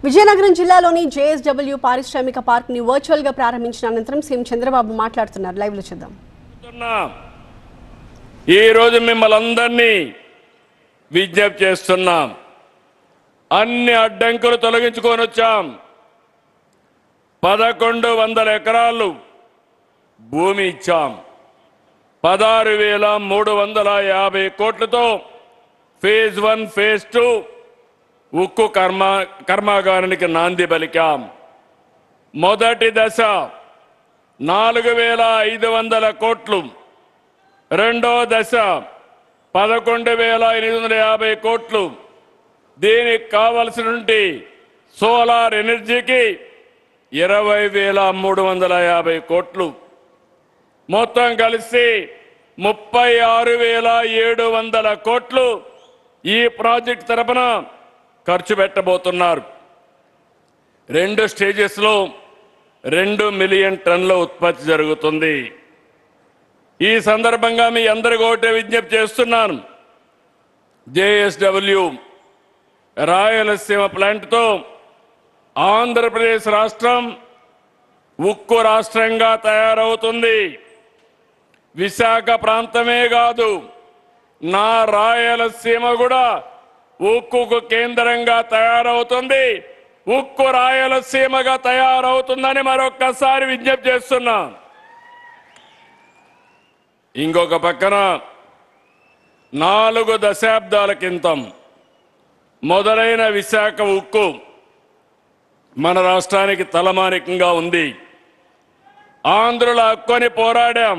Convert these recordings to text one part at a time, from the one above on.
విజయనగరం జిల్లాలోని జేఎస్డబ్ల్యూ పారిశ్రామిక పార్క్ ని వర్చువల్ గా ప్రారంభించిన అనంతరం సీఎం చంద్రబాబు మాట్లాడుతున్నారు. లైవ్ లో చూద్దాం. ఈ రోజు మిమ్మల్ని అందరినీ విజ్ఞప్తి చేస్తున్నాం. అన్ని అడ్డంకులు తొలగించుకొని వచ్చాం. 1100 ఎకరాలు భూమి ఇచ్చాం. 16,350 కోట్లతో ఫేజ్ 1 ఫేజ్ 2 ఉక్కు కర్మాగారానికి నాంది పలికాం. మొదటి దశ 4,500 కోట్లు, రెండో దశ 11,850 కోట్లు. దీనికి కావలసినటువంటి సోలార్ ఎనర్జీకి 20,350 కోట్లు, మొత్తం కలిసి 36,700 కోట్లు ఈ ప్రాజెక్ట్ తరపున ఖర్చు పెట్టబోతున్నారు. 2 స్టేజెస్లో 2 మిలియన్ టన్నుల ఉత్పత్తి జరుగుతుంది. ఈ సందర్భంగా మీ అందరికీ ఒకటే విజ్ఞప్తి చేస్తున్నాను. జేఎస్డబ్ల్యూ రాయలసీమ ప్లాంట్తో ఆంధ్రప్రదేశ్ రాష్ట్రం ఉక్కు రాష్ట్రంగా తయారవుతుంది. విశాఖ ప్రాంతమే కాదు, నా రాయలసీమ కూడా ఉక్కుకు కేంద్రంగా తయారవుతుంది. ఉక్కు రాయలసీమగా తయారవుతుందని మరొక్కసారి విజ్ఞప్తి చేస్తున్నా. ఇంకొక పక్కన 4 దశాబ్దాల క్రితం మొదలైన విశాఖ ఉక్కు మన రాష్ట్రానికి తలమానికంగా ఉంది. ఆంధ్రుల హక్కుని పోరాడాం.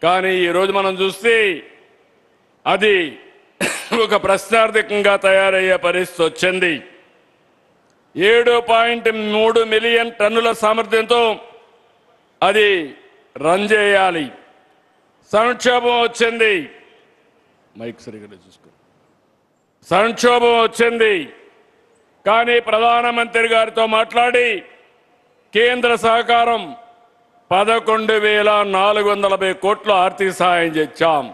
కానీ ఈరోజు మనం చూస్తే అది ఒక ప్రశ్నార్థకంగా తయారయ్యే పరిస్థితి వచ్చింది. 7.3 మిలియన్ టన్నుల సామర్థ్యంతో అది రన్ చేయాలి. సంక్షోభం వచ్చింది. మైక్ సరిగ్గా చూసుకో. సంక్షోభం వచ్చింది. కానీ ప్రధానమంత్రి గారితో మాట్లాడి కేంద్ర సహకారం 11,450 కోట్ల ఆర్థిక సహాయం చేశాం.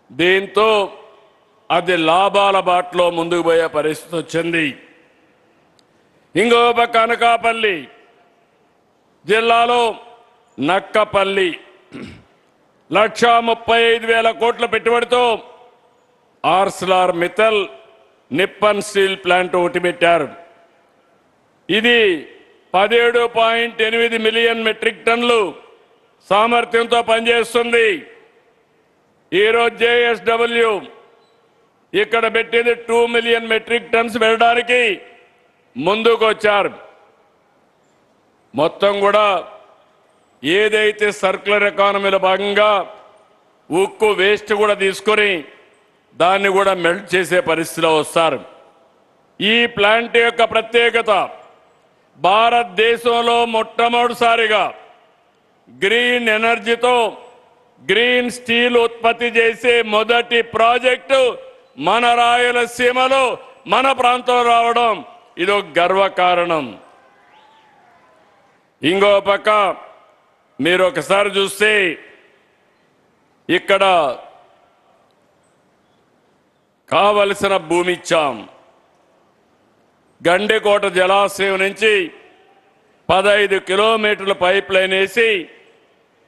దీంతో అది లాభాల బాటలో ముందుకు పోయే పరిస్థితి వచ్చింది. ఇంకో పక్క అనకాపల్లి జిల్లాలో నక్కపల్లి 1,35,000 కోట్ల పెట్టుబడితో Arcelor Mittal Nippon steel plant ఒకటి పెట్టారు. ఇది 17.8 మిలియన్ మెట్రిక్ టన్నులు సామర్థ్యంతో పనిచేస్తుంది. ఈరోజు జేఎస్డబ్ల్యూ ఇక్కడ పెట్టింది 2 మిలియన్ మెట్రిక్ టన్స్ పెట్టడానికి ముందుకు వచ్చారు. మొత్తం కూడా ఏదైతే సర్క్యులర్ ఎకానమీలో భాగంగా ఉక్కు వేస్ట్ కూడా తీసుకొని దాన్ని కూడా మెల్ట్ చేసే పరిస్థితిలో వస్తారు. ఈ ప్లాంట్ యొక్క ప్రత్యేకత, భారతదేశంలో మొట్టమొదటిసారిగా గ్రీన్ ఎనర్జీతో గ్రీన్ స్టీల్ ఉత్పత్తి చేసే మొదటి ప్రాజెక్టు మన రాయలసీమలో మన ప్రాంతంలో రావడం ఇది ఒక గర్వకారణం. ఇంకో పక్క మీరు ఒకసారి చూస్తే ఇక్కడ కావలసిన భూమి ఇచ్చాం. గండికోట జలాశయం నుంచి 15 కిలోమీటర్ల పైప్ లైన్ వేసి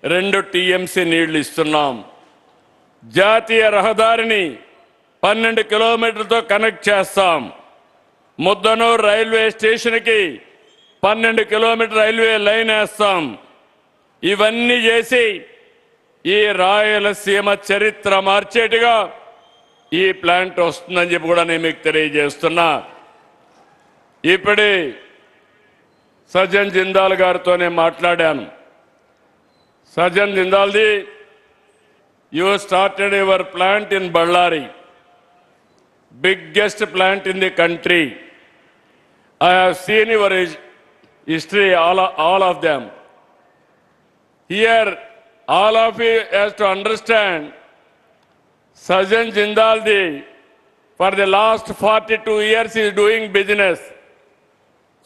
2 టీఎంసీ నీళ్లు ఇస్తున్నాం. జాతీయ రహదారిని 12 కిలోమీటర్లతో కనెక్ట్ చేస్తాం. ముద్దనూరు రైల్వే స్టేషన్కి 12 కిలోమీటర్ రైల్వే లైన్ వేస్తాం. ఇవన్నీ చేసి ఈ రాయలసీమ చరిత్ర మార్చేట్టుగా ఈ ప్లాంట్ వస్తుందని చెప్పి కూడా నేను మీకు తెలియజేస్తున్నా. ఇప్పుడే సజ్జన్ జిందాల్ గారితో నేను మాట్లాడాను. సజ్జన్ జిందాల్ది, you started your plant in Ballari, biggest plant in the country. I have seen your history, all of them. Here, all of you has to understand, Sajjan Jindalji, for the last 42 years is doing business.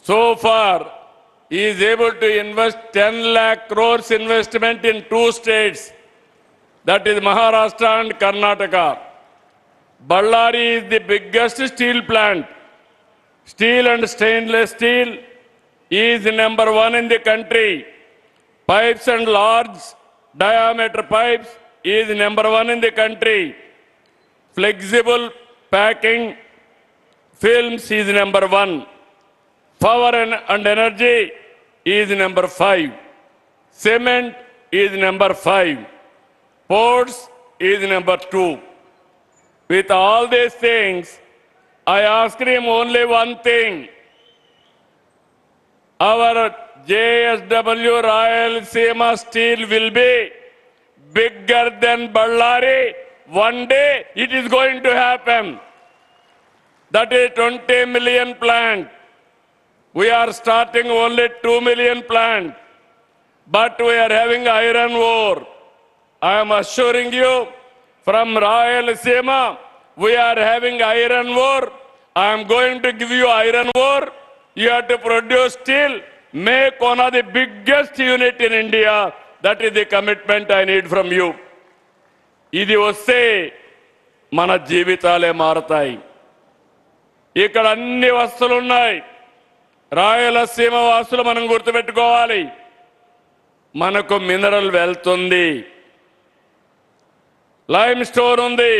So far, he is able to invest 10 lakh crores investment in 2 states, that is Maharashtra and Karnataka. Ballari is the biggest steel plant. Steel and stainless steel is number one in the country. Pipes and large diameter pipes is number one in the country. Flexible packing films is number one. Power and energy is number 5. Cement is number 5. Ports is number 2. With all these things, I asked him only one thing. Our JSW Rayalaseema Steel will be bigger than Ballari. One day it is going to happen. That is 20 million plant. We are starting only 2 million plant. But we are having iron ore. I am assuring you, from Rayalaseema, we are having iron ore. I am going to give you iron ore. You have to produce steel. Make one of the biggest unit in India. That is the commitment I need from you. ఇది వస్తే మన జీవితాలే మారతాయి. ఇక్కడ అన్ని వస్తువులు ఉన్నాయి. రాయలసీమ వాసులు మనం గుర్తుపెట్టుకోవాలి. మనకు మినరల్ వెల్త్ ఉంది, లైమ్ స్టోన్ ఉంది,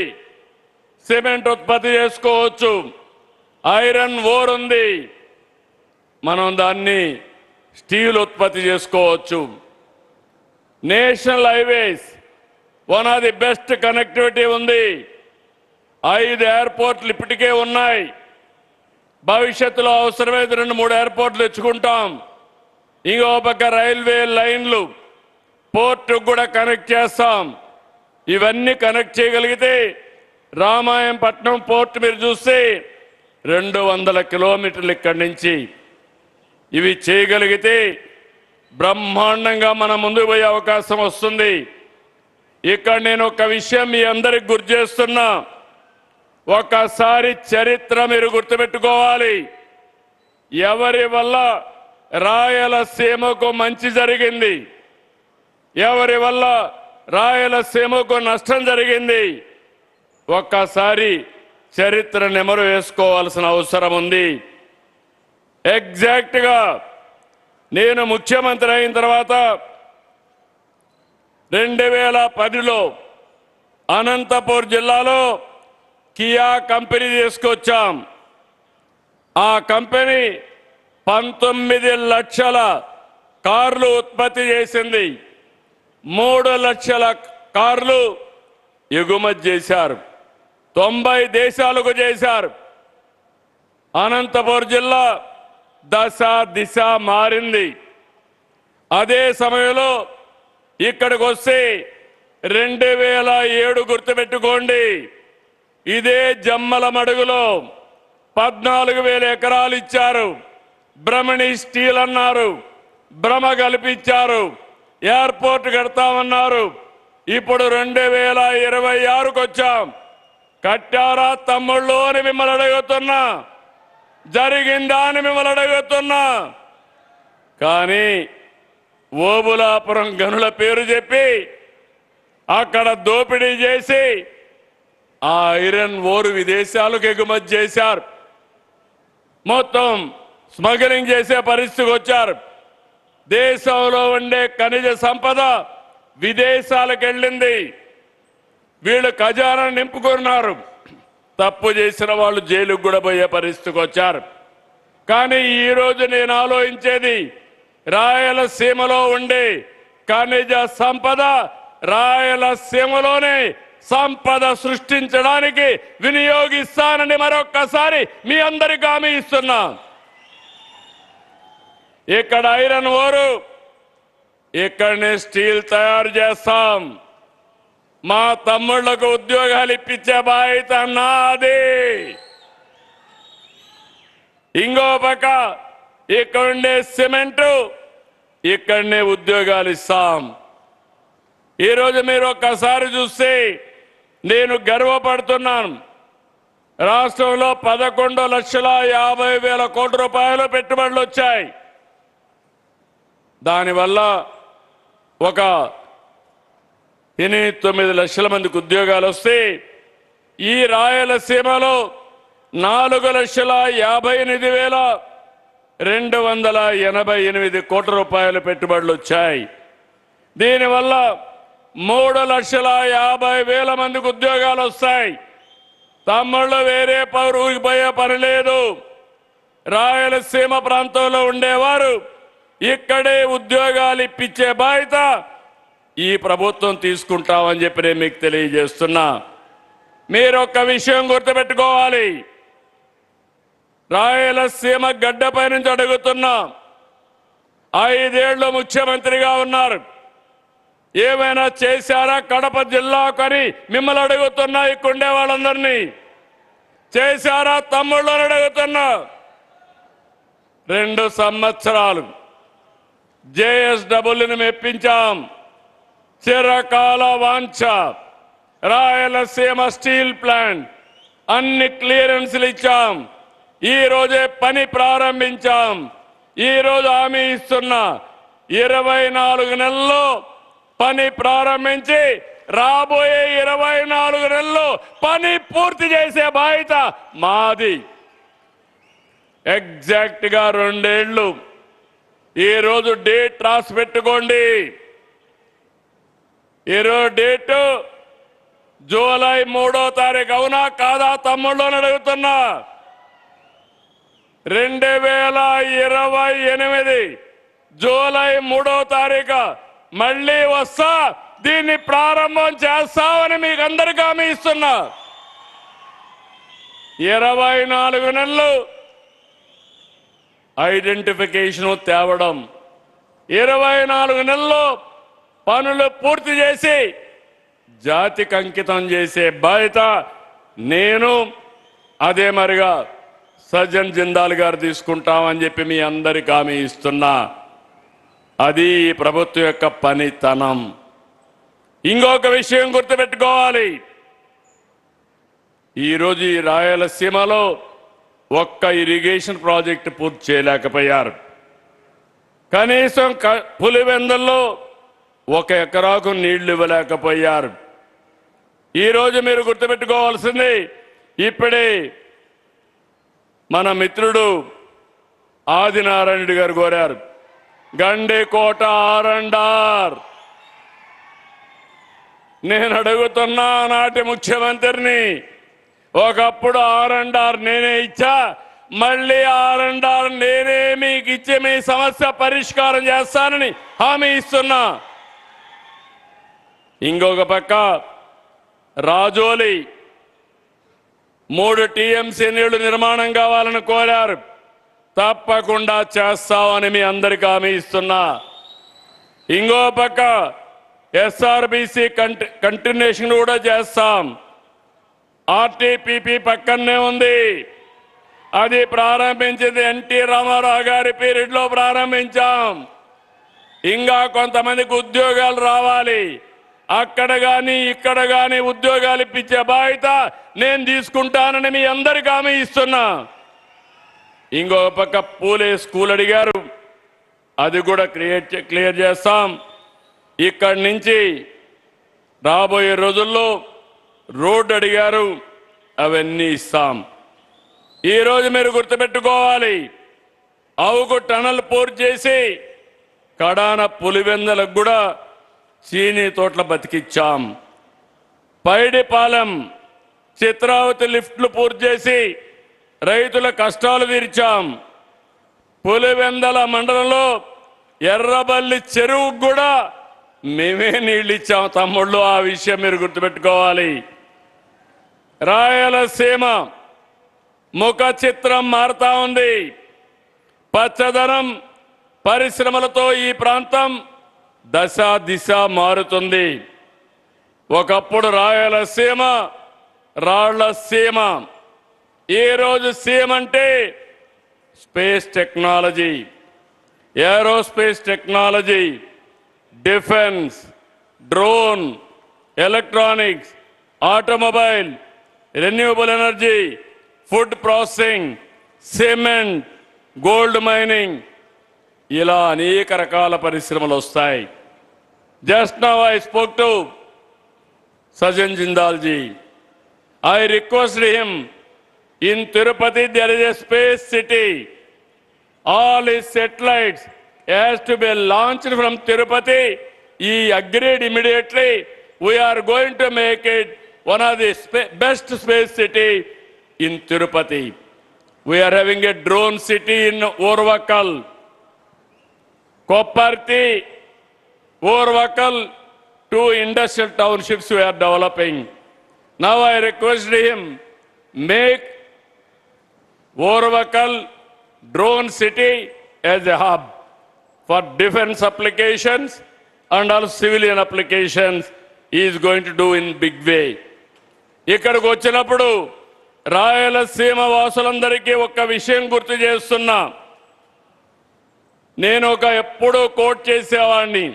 సిమెంట్ ఉత్పత్తి చేసుకోవచ్చు, ఐరన్ ఓర్ ఉంది, మనం దాన్ని స్టీల్ ఉత్పత్తి చేసుకోవచ్చు. National highways one of the best connectivity ఉంది. 5 ఎయిర్పోర్ట్లు ఇప్పటికే ఉన్నాయి. భవిష్యత్తులో అవసరమైతే 2-3 ఎయిర్పోర్ట్లు తెచ్చుకుంటాం. ఇంకో పక్క రైల్వే లైన్లు, పోర్టు కూడా కనెక్ట్ చేస్తాం. ఇవన్నీ కనెక్ట్ చేయగలిగితే రామాయంపట్నం పోర్ట్ మీరు చూస్తే 200 కిలోమీటర్లు ఇక్కడి నుంచి. ఇవి చేయగలిగితే బ్రహ్మాండంగా మనం ముందుకు పోయే అవకాశం వస్తుంది. ఇక్కడ నేను ఒక విషయం మీ అందరికి గుర్తు చేస్తున్నా. ఒకసారి చరిత్ర మీరు గుర్తుపెట్టుకోవాలి. ఎవరి వల్ల రాయలసీమకు మంచి జరిగింది, ఎవరి వల్ల రాయలసీమకు నష్టం జరిగింది, ఒక్కసారి చరిత్ర నెమరు వేసుకోవాల్సిన అవసరం ఉంది. ఎగ్జాక్ట్గా నేను ముఖ్యమంత్రి అయిన తర్వాత 2010లో అనంతపూర్ జిల్లాలో కియా కంపెనీ తీసుకొచ్చాం. ఆ కంపెనీ 19 లక్షల కార్లు ఉత్పత్తి చేసింది. 3 లక్షల కార్లు ఎగుమతి చేశారు. 90 దేశాలకు చేశారు. అనంతపూర్ జిల్లా దశ దిశ మారింది. అదే సమయంలో ఇక్కడికి వస్తే 2007 గుర్తుపెట్టుకోండి. ఇదే జమ్మల మడుగులో 14,000 ఎకరాలు ఇచ్చారు. బ్రహ్మణి స్టీల్ అన్నారు, భ్రమ కల్పించారు, ఎయిర్పోర్ట్ కడతామన్నారు. ఇప్పుడు 2026కు వచ్చాం. కట్టారా తమ్ముళ్ళు అని మిమ్మల్ని అడుగుతున్నా, జరిగిందా అని మిమ్మల్ని అడుగుతున్నా. కానీ ఓబులాపురం గనుల పేరు చెప్పి అక్కడ దోపిడీ చేసి ఆ ఐరన్ ఓరు విదేశాలకు ఎగుమతి చేశారు. మొత్తం స్మగ్లింగ్ చేసే పరిస్థితికి వచ్చారు. దేశంలో ఉండే ఖనిజ సంపద విదేశాలకు వెళ్ళింది. వీళ్ళు ఖజానా నింపుకున్నారు. తప్పు చేసిన వాళ్ళు జైలుకు కూడా పోయే పరిస్థితికి వచ్చారు. కానీ ఈరోజు నేను ఆలోచించేది, రాయలసీమలో ఉండే ఖనిజ సంపద రాయలసీమలోనే సంపద సృష్టించడానికి వినియోగిస్తానని మరొక్కసారి మీ అందరికీ హామీ ఇస్తున్నా. ఇక్కడ ఐరన్ ఓరు, ఇక్కడనే స్టీల్ తయారు చేస్తాం. మా తమ్ముళ్లకు ఉద్యోగాలు ఇప్పించే బాధ్యత నాది. ఇంకో పక్క ఇక్కడుండే సిమెంటు, ఇక్కడనే ఉద్యోగాలు ఇస్తాం. ఈరోజు మీరు ఒక్కసారి చూస్తే నేను గర్వపడుతున్నాను. రాష్ట్రంలో 11,50,000 కోట్ల రూపాయలు పెట్టుబడులు వచ్చాయి. దానివల్ల ఒక 8-9 లక్షల మందికి ఉద్యోగాలు వస్తే ఈ రాయలసీమలో 4,58,288 కోట్ల రూపాయల పెట్టుబడులు వచ్చాయి. దీనివల్ల 3,50,000 మందికి ఉద్యోగాలు వస్తాయి. తమ్ముళ్ళు వేరే ఊరికి పోయే పని లేదు. రాయలసీమ ప్రాంతంలో ఉండేవారు ఇక్కడే ఉద్యోగాలు ఇప్పించే బాధ్యత ఈ ప్రభుత్వం తీసుకుంటామని చెప్పి నేను మీకు తెలియజేస్తున్నా. మీరు ఒక్క విషయం గుర్తుపెట్టుకోవాలి. రాయలసీమ గడ్డపై నుంచి అడుగుతున్నా. 5 ఏళ్లు ముఖ్యమంత్రిగా ఉన్నారు. ఏమైనా చేశారా కడప జిల్లాకని మిమ్మల్ని అడుగుతున్నా. ఇక్కడుండే వాళ్ళందరినీ చేశారా తమ్ముళ్ళని అడుగుతున్నా. 2 సంవత్సరాలు జేఎస్డబ్ల్యూని మెప్పించాం. చిరకాల వాంఛ రాయలసీమ స్టీల్ ప్లాంట్ అన్ని క్లియరెన్స్లు ఇచ్చాం. ఈ రోజే పని ప్రారంభించాం. ఈ రోజు హామీ ఇస్తున్నా 24 నెలల్లో పని ప్రారంభించి రాబోయే 24 నెలల్లో పని పూర్తి చేసే బాధ్యత మాది. ఎగ్జాక్ట్ గా 2 ఏళ్లు. ఈ రోజు డేట్ రాసి పెట్టుకోండి. ఈరోజు డేటు జూలై 3వ తారీఖు. అవునా కాదా తమ్ముళ్ళు అని అడుగుతున్నా. 2028 జూలై 3వ తారీఖు మళ్ళీ వస్తా. దీన్ని ప్రారంభం చేస్తామని మీకు అందరికీ హామీ ఇస్తున్నా. 24 నెలలు ఐడెంటిఫికేషన్ తేవడం, 24 నెలల్లో పనులు పూర్తి చేసి జాతికి అంకితం చేసే బాధ్యత నేను అదే మరిగా సజ్జన్ జిందాల్ గారు తీసుకుంటామని చెప్పి మీ అందరికీ హామీ ఇస్తున్నా. అది ఈ ప్రభుత్వం యొక్క పనితనం. ఇంకొక విషయం గుర్తుపెట్టుకోవాలి. ఈరోజు ఈ రాయలసీమలో ఒక్క ఇరిగేషన్ ప్రాజెక్టు పూర్తి చేయలేకపోయారు. కనీసం పులివెందుల్లో 1 ఎకరాకు నీళ్లు ఇవ్వలేకపోయారు. ఈరోజు మీరు గుర్తుపెట్టుకోవాల్సింది, ఇప్పుడే మన మిత్రుడు ఆదినారాయణ గారు కోరారు గండికోట ఆర్ఎండ్ఆర్. నేను అడుగుతున్నా నాటి ముఖ్యమంత్రిని, ఒకప్పుడు ఆర్ఎండ్ఆర్ నేనే ఇచ్చా, మళ్ళీ ఆర్ఎండ్ఆర్ నేనే మీకు ఇచ్చి మీ సమస్య పరిష్కారం చేస్తానని హామీ ఇస్తున్నా. ఇంకొక పక్క రాజోలి 3 టీఎంసీ నీళ్లు నిర్మాణం కావాలని కోరారు. తప్పకుండా చేస్తామని మీ అందరికీ హామీ ఇస్తున్నా. ఇంకో పక్క ఎస్ఆర్బిసి కంటిన్యూషన్ కూడా చేస్తాం. ఆర్టీపీపీ పక్కనే ఉంది. అది ప్రారంభించింది ఎన్టీ రామారావు గారి పీరియడ్ లో ప్రారంభించాం. ఇంకా కొంతమందికి ఉద్యోగాలు రావాలి. అక్కడ గాని ఇక్కడ గాని ఉద్యోగాలు ఇప్పించే బాధ్యత నేను తీసుకుంటానని మీ అందరికీ హామీ ఇస్తున్నా. ఇంకో పక్క పూలే స్కూల్ అడిగారు, అది కూడా క్లియర్ చేస్తాం. ఇక్కడి నుంచి రాబోయే రోజుల్లో రోడ్డు అడిగారు, అవన్నీ ఇస్తాం. ఈరోజు మీరు గుర్తుపెట్టుకోవాలి, అవుకు టనల్ పూర్తి చేసి కడాన పులివెందులకు కూడా చీనీ తోటల బతికిచ్చాం. పైడిపాలెం చిత్రావతి లిఫ్ట్లు పూర్తి చేసి రైతుల కష్టాలు తీర్చాం. పులివెందల మండలంలో ఎర్రబల్లి చెరువు కూడా మేమే నీళ్ళు ఇచ్చాం తమ్ముళ్ళు. ఆ విషయం మీరు గుర్తుపెట్టుకోవాలి. రాయలసీమ ముఖ చిత్రం మారుతా ఉంది. పచ్చదనం పరిశ్రమలతో ఈ ప్రాంతం దశ దిశ మారుతుంది. ఒకప్పుడు రాయలసీమ రాళ్ల సీమ. ఈ రోజు సీమ అంటే space technology, aerospace technology, defence, drone, electronics, automobile, renewable energy, food processing, cement, gold mining, ఇలా అనేక రకాల పరిశ్రమలు వస్తాయి. Just now I spoke to Sajjan Jindal ji. I requested him In Tirupati, there is a space city. All its satellites has to be launched from Tirupati. He agreed immediately. We are going to make it one of the best space city in Tirupati. We are having a drone city in Orvakal, Kopparthi, Orvakal, 2 industrial townships we are developing. Now I request him, make Orvakal drone city as a hub for defense applications and also civilian applications. He is going to do in big way. ఇక్కడికి వచ్చినప్పుడు రాయలసీమ వాసులందరికీ ఒక విషయం గుర్తు చేస్తున్నా. నేను ఎప్పుడూ coat చేసేవాడిని.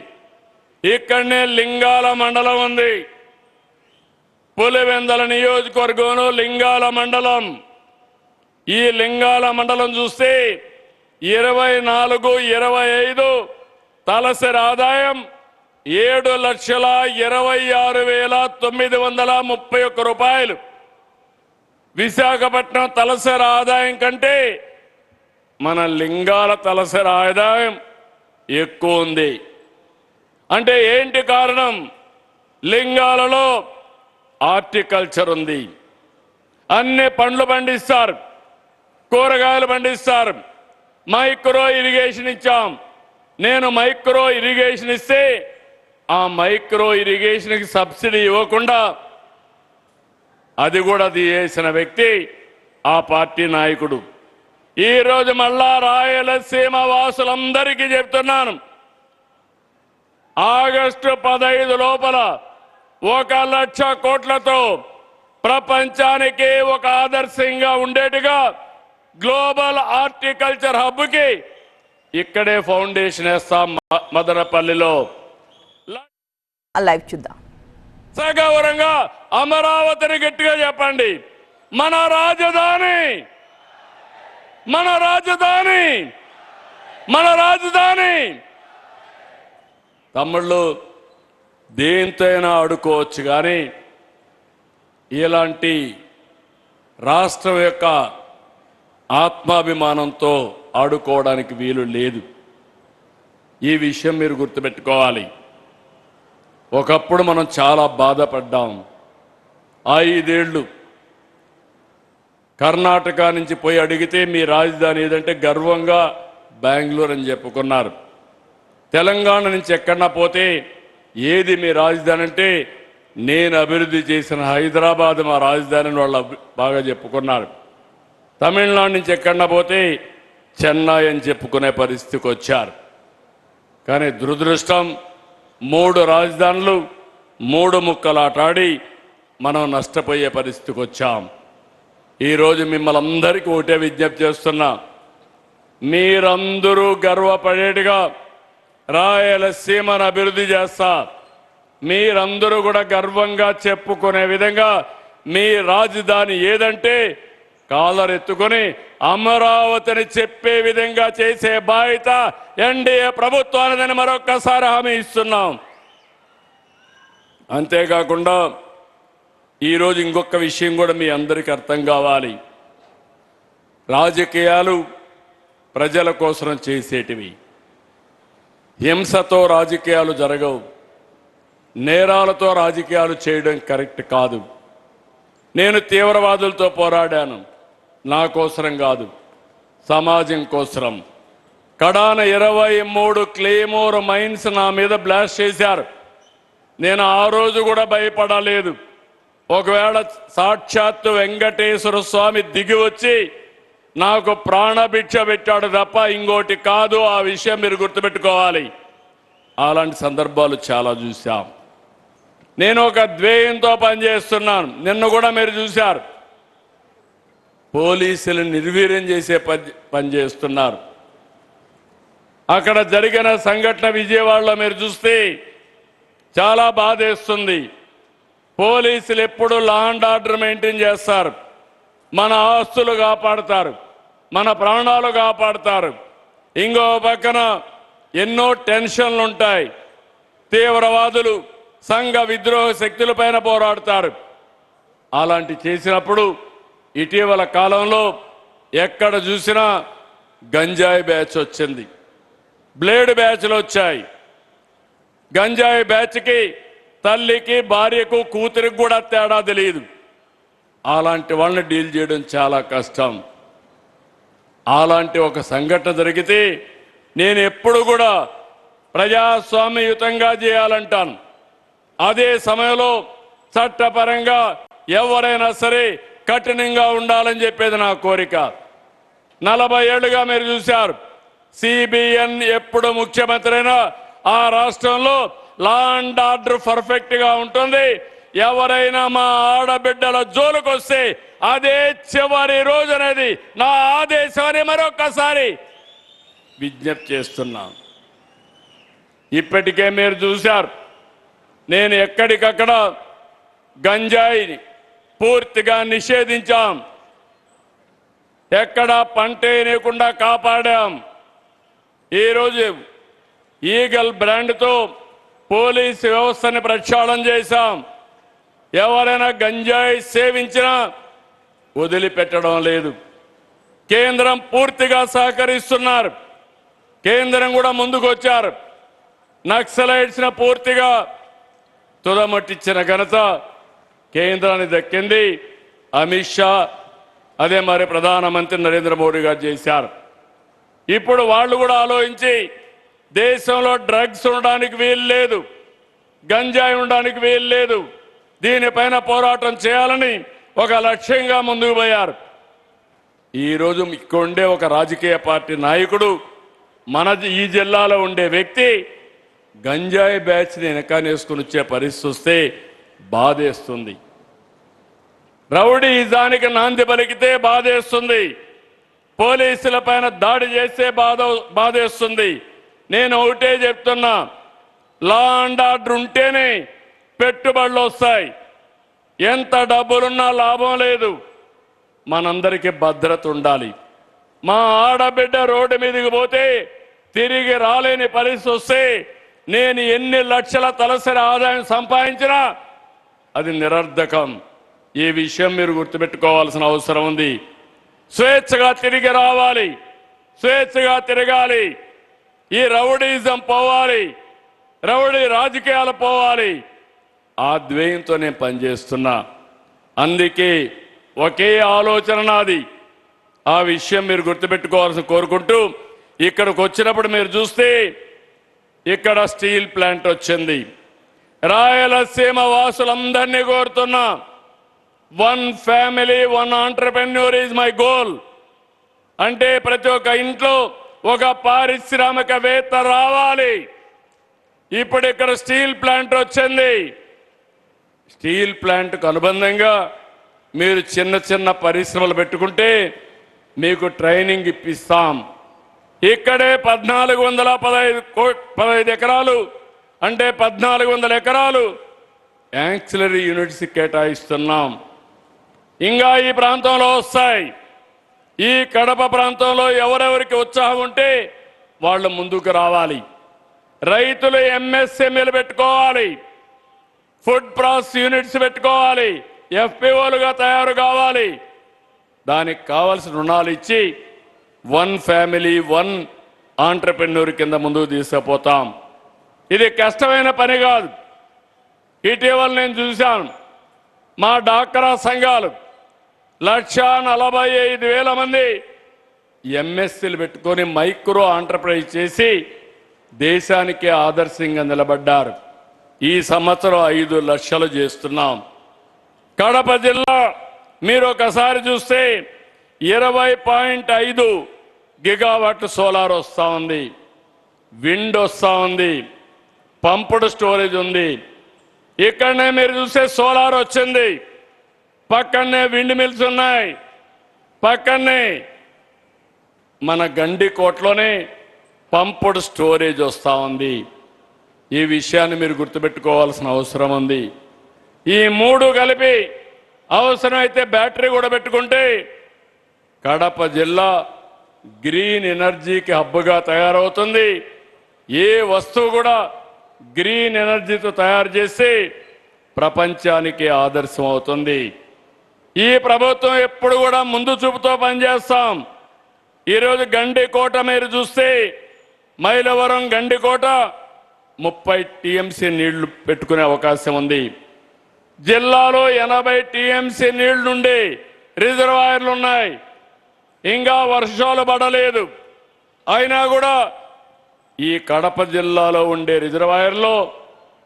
ఇక్కడనే లింగాల మండలం ఉంది. పులివెందల నియోజకవర్గంలో లింగాల మండలం. ఈ లింగాల మండలం చూస్తే 24-25 తలసరి ఆదాయం 7,26,931 రూపాయలు. విశాఖపట్నం తలసరి ఆదాయం కంటే మన లింగాల తలసరి ఆదాయం ఎక్కువ ఉంది. అంటే ఏంటి కారణం? లింగాలలో హార్టికల్చర్ ఉంది. అన్ని పండ్లు పండిస్తారు, కూరగాయలు పండిస్తారు. మైక్రో ఇరిగేషన్ ఇచ్చాం. నేను మైక్రో ఇరిగేషన్ ఇస్తే ఆ మైక్రో ఇరిగేషన్కి సబ్సిడీ ఇవ్వకుండా అది కూడా తీసేసిన వ్యక్తి ఆ పార్టీ నాయకుడు. ఈరోజు మళ్ళా రాయలసీమ వాసులందరికీ చెప్తున్నాను, ఆగస్టు 15 లోపల 1,00,000 కోట్లతో ప్రపంచానికి ఒక ఆదర్శంగా ఉండేట్టుగా గ్లోబల్ హార్టికల్చర్ హబ్కి ఇక్కడే ఫౌండేషన్ వేస్తాం మదనపల్లిలో. లైవ్ చూద్దాం. సగౌరవంగా అమరావతిని గట్టిగా చెప్పండి. మన రాజధాని, మన రాజధాని, మన రాజధాని. తమ్ముళ్ళు, దేంతైనా ఆడుకోవచ్చు, కానీ ఇలాంటి రాష్ట్రం యొక్క ఆత్మాభిమానంతో ఆడుకోవడానికి వీలు లేదు. ఈ విషయం మీరు గుర్తుపెట్టుకోవాలి. ఒకప్పుడు మనం చాలా బాధపడ్డాం. 5 ఏళ్ళు కర్ణాటక నుంచి పోయి అడిగితే మీ రాజధాని ఏదంటే గర్వంగా బెంగళూరు అని చెప్పుకున్నారు. తెలంగాణ నుంచి ఎక్కడన్నా పోతే ఏది మీ రాజధాని అంటే నేను అభివృద్ధి చేసిన హైదరాబాద్ మా రాజధాని వాళ్ళు బాగా చెప్పుకున్నారు. తమిళనాడు నుంచి ఎక్కడన్నా పోతే చెన్నై అని చెప్పుకునే పరిస్థితికి వచ్చారు. కానీ దురదృష్టం, 3 రాజధానులు 3 ముక్కలాటాడి మనం నష్టపోయే పరిస్థితికి వచ్చాం. ఈరోజు మిమ్మల్ని అందరికీ ఒకటే విజ్ఞప్తి చేస్తున్నా, మీరందరూ గర్వపడేట్టుగా రాయలసీమను అభివృద్ధి చేస్తా. మీరందరూ కూడా గర్వంగా చెప్పుకునే విధంగా మీ రాజధాని ఏదంటే కాలర్ ఎత్తుకొని అమరావతిని చెప్పే విధంగా చేసే బాధ్యత ఎన్డీఏ ప్రభుత్వానిదని మరొక్కసారి హామీ ఇస్తున్నాం. అంతేకాకుండా ఈరోజు ఇంకొక విషయం కూడా మీ అందరికీ అర్థం కావాలి. రాజకీయాలు ప్రజల కోసం చేసేటివి. హింసతో రాజకీయాలు జరగవు. నేరాలతో రాజకీయాలు చేయడం కరెక్ట్ కాదు. నేను తీవ్రవాదులతో పోరాడాను, నా కోసరం కాదు, సమాజం కోసరం. కడాన 23 క్లేమోర్ మైన్స్ నా మీద బ్లాస్ట్ చేశారు. నేను ఆ రోజు కూడా భయపడలేదు. ఒకవేళ సాక్షాత్తు వెంకటేశ్వర స్వామి దిగి వచ్చి నాకు ప్రాణభిక్ష పెట్టాడు తప్ప ఇంకోటి కాదు. ఆ విషయం మీరు గుర్తుపెట్టుకోవాలి. అలాంటి సందర్భాలు చాలా చూశాం. నేను ఒక ధ్యేయంతో పనిచేస్తున్నాను. నిన్న కూడా మీరు చూశారు, పోలీసులు నిర్వీర్యం చేసే పని చేస్తున్నారు. అక్కడ జరిగిన సంఘటన విజయవాడలో మీరు చూస్తే చాలా బాధేస్తుంది. పోలీసులు ఎప్పుడు లా అండ్ ఆర్డర్ మెయింటైన్ చేస్తారు, మన ఆస్తులు కాపాడతారు, మన ప్రాణాలు కాపాడతారు. ఇంకో పక్కన ఎన్నో టెన్షన్లు ఉంటాయి. తీవ్రవాదులు సంఘ విద్రోహ శక్తులపైన పోరాడతారు. అలాంటి చేసినప్పుడు ఇటీవల కాలంలో ఎక్కడ చూసినా గంజాయి బ్యాచ్ వచ్చింది, బ్లేడ్ బ్యాచ్లు వచ్చాయి. గంజాయి బ్యాచ్కి తల్లికి భార్యకు కూతురికి కూడా తేడా తెలియదు. అలాంటి వాళ్ళని డీల్ చేయడం చాలా కష్టం. అలాంటి ఒక సంఘటన జరిగితే నేను ఎప్పుడు కూడా ప్రజాస్వామ్యయుతంగా చేయాలంటాను. అదే సమయంలో చట్టపరంగా ఎవరైనా సరే కఠినంగా ఉండాలని చెప్పేది నా కోరిక. 40 ఏళ్లుగా మీరు చూశారు, సిబిఎన్ ఎప్పుడు ముఖ్యమంత్రి అయినా ఆ రాష్ట్రంలో లా అండ్ ఆర్డర్ పర్ఫెక్ట్ గా ఉంటుంది. ఎవరైనా మా ఆడబిడ్డల జోలుకొస్తే అదే చివరి రోజు అనేది నా ఆదేశం అని మరొకసారి విజ్ఞప్తి చేస్తున్నాను. ఇప్పటికే మీరు చూశారు, నేను ఎక్కడికక్కడ గంజాయిని పూర్తిగా నిషేధించాం. ఎక్కడ పంట వేయకుండా కాపాడాం. ఈరోజు ఈగల్ బ్రాండ్తో పోలీసు వ్యవస్థని ప్రక్షాళన చేశాం. ఎవరైనా గంజాయి సేవించినా వదిలిపెట్టడం లేదు. కేంద్రం పూర్తిగా సహకరిస్తున్నారు. కేంద్రం కూడా ముందుకు వచ్చారు. నక్సలైట్స్ని పూర్తిగా తుదమట్టించిన ఘనత కేంద్రానికి దక్కింది. అమిత్ షా అదే మరి ప్రధానమంత్రి నరేంద్ర మోడీ గారు చేశారు. ఇప్పుడు వాళ్ళు కూడా ఆలోచించి దేశంలో డ్రగ్స్ ఉండడానికి వీలు లేదు, గంజాయి ఉండడానికి వీలు లేదు, దీనిపైన పోరాటం చేయాలని ఒక లక్ష్యంగా ముందుకు పోయారు. ఈరోజు ఇక్కడ ఉండే ఒక రాజకీయ పార్టీ నాయకుడు, మన ఈ జిల్లాలో ఉండే వ్యక్తి గంజాయి బ్యాచ్ని వెనకానేసుకుని వచ్చే పరిస్థితి వస్తే బాధేస్తుంది. రౌడీజానికి నాంది పలికితే బాధేస్తుంది. పోలీసుల పైన దాడి చేస్తే బాధేస్తుంది. నేను ఒకటే చెప్తున్నా, లా అండ్ ఆర్డర్ ఉంటేనే పెట్టుబడులు వస్తాయి. ఎంత డబ్బులున్నా లాభం లేదు. మనందరికీ భద్రత ఉండాలి. మా ఆడబిడ్డ రోడ్డు మీదకి పోతే తిరిగి రాలేని పరిస్థితి వస్తే నేను ఎన్ని లక్షల తలసరి ఆదాయం సంపాదించినా అది నిరర్ధకం. ఈ విషయం మీరు గుర్తుపెట్టుకోవాల్సిన అవసరం ఉంది. స్వేచ్ఛగా తిరిగి రావాలి, స్వేచ్ఛగా తిరగాలి. ఈ రౌడీజం పోవాలి, రౌడీ రాజకీయాలు పోవాలి. ఆ ద్వేయంతో నేను పనిచేస్తున్నా. అందుకే ఒకే ఆలోచన నాది. ఆ విషయం మీరు గుర్తుపెట్టుకోవాల్సి కోరుకుంటూ, ఇక్కడికి వచ్చినప్పుడు మీరు చూస్తే ఇక్కడ స్టీల్ ప్లాంట్ వచ్చింది. రాయలసీమ వాసులందరినీ కోరుతున్నా, 1 family 1 entrepreneur is my goal. అంటే ప్రతి ఒక్క ఇంట్లో ఒక పారిశ్రామికవేత్త రావాలి. ఇప్పుడు ఇక్కడ స్టీల్ ప్లాంట్ వచ్చింది. స్టీల్ ప్లాంట్కు అనుబంధంగా మీరు చిన్న చిన్న పరిశ్రమలు పెట్టుకుంటే మీకు ట్రైనింగ్ ఇప్పిస్తాం. ఇక్కడే 1415 ఎకరాలు అంటే 1400 ఎకరాలు యాక్సిలరీ యూనిట్స్ కేటాయిస్తున్నాం. ఇంకా ఈ ప్రాంతంలో వస్తాయి. ఈ కడప ప్రాంతంలో ఎవరెవరికి ఉత్సాహం ఉంటే వాళ్ళు ముందుకు రావాలి. రైతులు ఎంఎస్ఎంఈలు పెట్టుకోవాలి, ఫుడ్ ప్రాసెస్ యూనిట్స్ పెట్టుకోవాలి, ఎఫ్పిఓలుగా తయారు కావాలి. దానికి కావాల్సిన రుణాలు ఇచ్చి 1 ఫ్యామిలీ 1 ఆంటర్‌ప్రెన్యూర్ కింద ముందుకు తీసుకుపోతాం. ఇది కష్టమైన పని కాదు. ఇటీవల నేను చూశాను, మా డాక్రా సంఘాలు 1,45,000 మంది ఎంఎస్సీలు పెట్టుకొని మైక్రో ఆంటర్ప్రైజ్ చేసి దేశానికి ఆదర్శంగా నిలబడ్డారు. ఈ సంవత్సరం 5 లక్షలు చేస్తున్నాం. కడప జిల్లా మీరు ఒకసారి చూస్తే 20.5 గిగావాట్ సోలార్ వస్తూ ఉంది, విండ్ వస్తూ ఉంది, పంపుడ్ స్టోరేజ్ ఉంది. ఇక్కడనే మీరు చూస్తే సోలార్ వచ్చింది, పక్కనే విండ్ మిల్స్ ఉన్నాయి, పక్కనే మన గండికోటలోనే పంపుడ్ స్టోరేజ్ వస్తూ ఉంది. ఈ విషయాన్ని మీరు గుర్తుపెట్టుకోవాల్సిన అవసరం ఉంది. ఈ 3 కలిపి అవసరమైతే బ్యాటరీ కూడా పెట్టుకుంటే కడప జిల్లా గ్రీన్ ఎనర్జీకి హబ్గా తయారవుతుంది. ఏ వస్తువు కూడా గ్రీన్ ఎనర్జీతో తయారు చేసి ప్రపంచానికి ఆదర్శం అవుతుంది. ఈ ప్రభుత్వం ఎప్పుడు కూడా ముందు చూపుతో పనిచేస్తాం. ఈరోజు గండికోట మీరు చూస్తే మైలవరం గండికోట 30 టీఎంసీ నీళ్లు పెట్టుకునే అవకాశం ఉంది. జిల్లాలో 80 టీఎంసీ నీళ్లుండే రిజర్వాయర్లు ఉన్నాయి. ఇంకా వర్షాలు పడలేదు. అయినా కూడా ఈ కడప జిల్లాలో ఉండే రిజర్వాయర్లో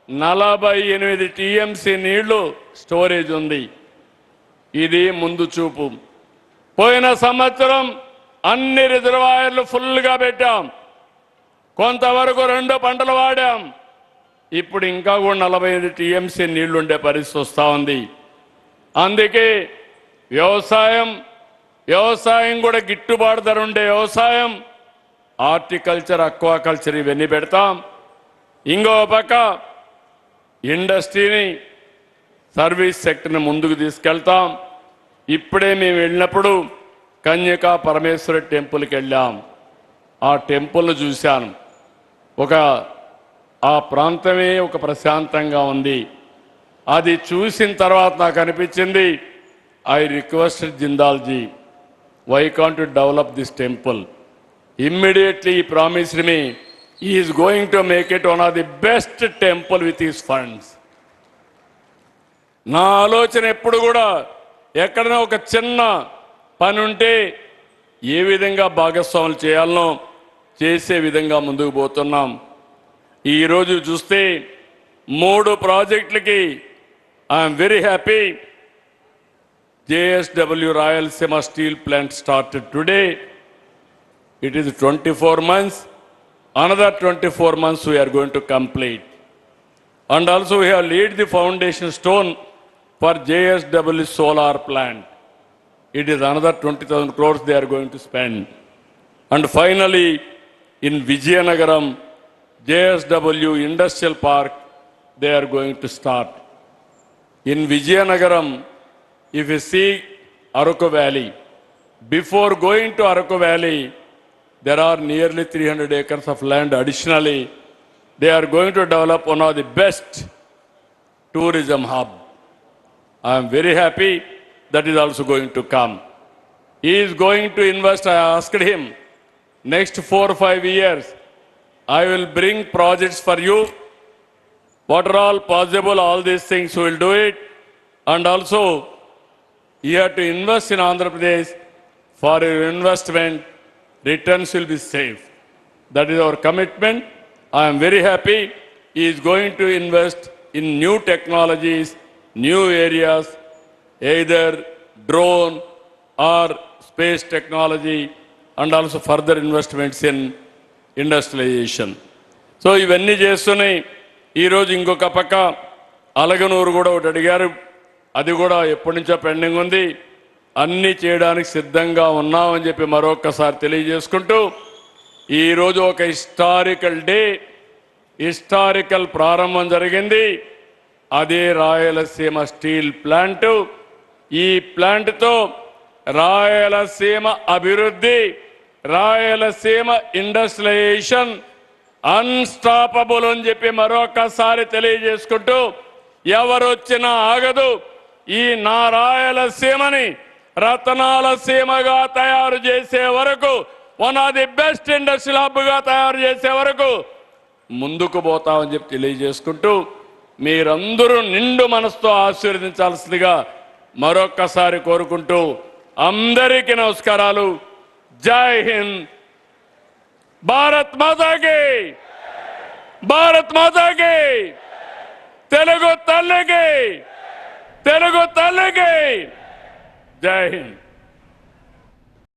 48 టీఎంసీ నీళ్లు స్టోరేజ్ ఉంది. ఇది ముందు చూపు. పోయిన సంవత్సరం అన్ని రిజర్వాయర్లు ఫుల్గా పెట్టాం. కొంతవరకు 2 పంటలు వాడాం. ఇప్పుడు ఇంకా కూడా 45 టీఎంసీ నీళ్లు ఉండే పరిస్థితి వస్తూ ఉంది. అందుకే వ్యవసాయం కూడా గిట్టుబాటు ధర ఉండే వ్యవసాయం, హార్టికల్చర్, అక్వాకల్చర్ ఇవన్నీ పెడతాం. ఇంకో పక్క ఇండస్ట్రీని, సర్వీస్ సెక్టర్ని ముందుకు తీసుకెళ్తాం. ఇప్పుడే మేము వెళ్ళినప్పుడు కన్యకా పరమేశ్వర టెంపుల్కి వెళ్ళాం. ఆ టెంపుల్ చూశాను. ఆ ప్రాంతమే ఒక ప్రశాంతంగా ఉంది. అది చూసిన తర్వాత నాకు అనిపించింది, I requested Jindal ji, why can't to develop this temple? Immediately he promised me he is going to make it one of the best temple with his funds. నా ఆలోచన ఎప్పుడు కూడా ఎక్కడైనా ఒక చిన్న పని ఉంటే ఏ విధంగా భాగస్వాములు చేయాలనో చేసే విధంగా ముందుకు పోతున్నాం. ఈరోజు చూస్తే 3 ప్రాజెక్టులకి I'm very happy. JSW Rayalaseema Steel Plant started today. It is 24 months. Another 24 months we are going to complete. And also we have laid the foundation stone for JSW solar plant. It is another 20,000 crores they are going to spend. And finally, in Vizianagaram, JSW Industrial Park, they are going to start. In Vizianagaram, if you see Araku Valley, before going to Araku Valley, there are nearly 300 acres of land additionally. They are going to develop one of the best tourism hub. I am very happy that is also going to come. He is going to invest. I asked him, next 4 or 5 years, I will bring projects for you. What are all possible, all these things we will do it. And also, you have to invest in Andhra Pradesh. For your investment, returns will be safe. That is our commitment. I am very happy. He is going to invest in new technologies, new areas, either drone or space technology, and also further investments in industrialization. So ఇవన్నీ చేస్తున్నాయి. ఈరోజు ఇంకొక పక్క అలగనూరు కూడా ఒకటి అడిగారు. అది కూడా ఎప్పటి నుంచో పెండింగ్ ఉంది. అన్నీ చేయడానికి సిద్ధంగా ఉన్నామని చెప్పి మరొకసారి తెలియజేసుకుంటూ, ఈరోజు ఒక హిస్టారికల్ డే, హిస్టారికల్ ప్రారంభం జరిగింది. అదే రాయలసీమ స్టీల్ ప్లాంటు. ఈ ప్లాంట్తో రాయలసీమ అభివృద్ధి, రాయలసీమ ఇండస్ట్రియలైజేషన్ అన్స్టాపబుల్ అని చెప్పి మరొకసారి తెలియజేసుకుంటూ, ఎవరు వచ్చినా ఆగదు. ఈ నా రాయలసీమని రతనాల సీమగా తయారు చేసే వరకు, one of the best industrial హబ్గా తయారు చేసే వరకు ముందుకు పోతామని చెప్పి తెలియజేసుకుంటూ, మీరందరూ నిండు మనసుతో ఆశీర్వదించాల్సిందిగా మరొక్కసారి కోరుకుంటూ, అందరికీ నమస్కారాలు. జై హింద్. భారత్ మాతాకి, భారత్ మాతాకి, తెలుగు తల్లికి, తెలుగు తల్లికి జై హింద్.